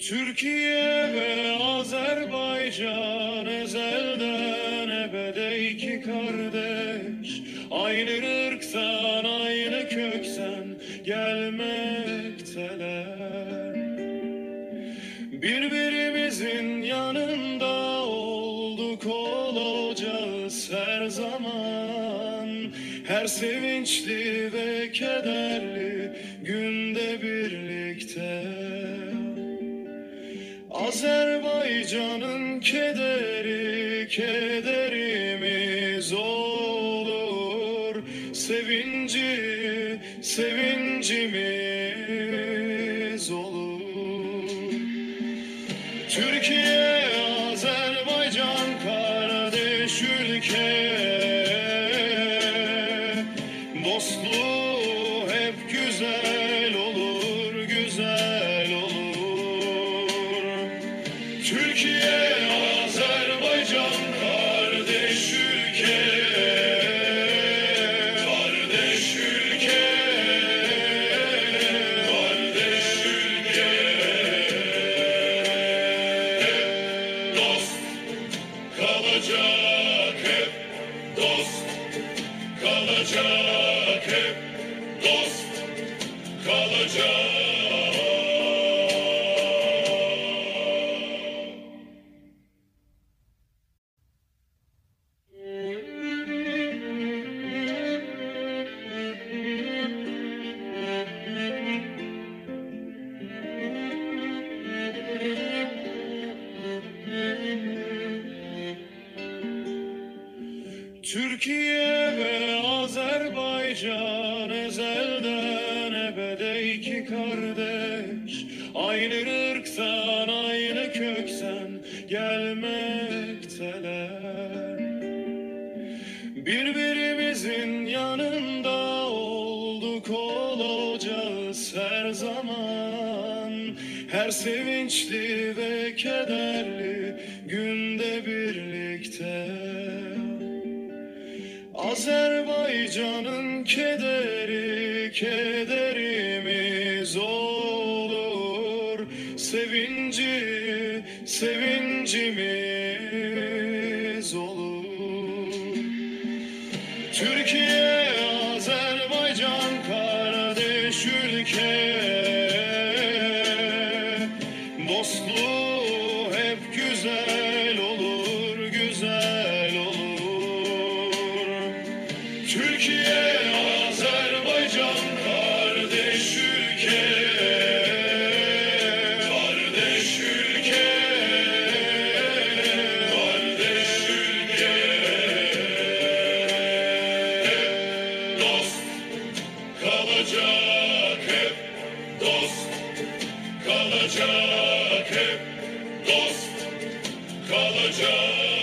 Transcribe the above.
Türkiye ve Azerbaycan ezelden ebede iki kardeş. Aynı ırktan, aynı kökten gelmekteler. Birbirimizin yanında olduk, olacağız her zaman. Her sevinçli ve kederli günde birlikte. Azerbaycan'ın kederi kederimiz olur, sevinci sevincimiz olur. Türkiye, Azerbaycan kardeş ülke, dostluğu hep güzel olur, güzel olur. Türkiye, Azerbaycan kardeş ülke, kardeş ülke, kardeş ülke. Dost kalacak hep, dost kalacak hep, dost kalacak. Türkiye ve Azerbaycan ezelden ebede iki kardeş. Aynı ırktan, aynı kökten gelmekteler. Birbirimizin yanında olduk, olacağız her zaman. Her sevinçli ve kederli günde birlikte. Azerbaycan'ın kederi kederimiz olur, sevinci sevincimiz olur. Türkiye, Azerbaycan kardeş ülke, dostluğu hep güzel olur, güzel olur. Türkiye, Azerbaycan kardeş ülke, kardeş ülke, kardeş ülke. Dost kalacak hep, dost kalacak hep, dost kalacak.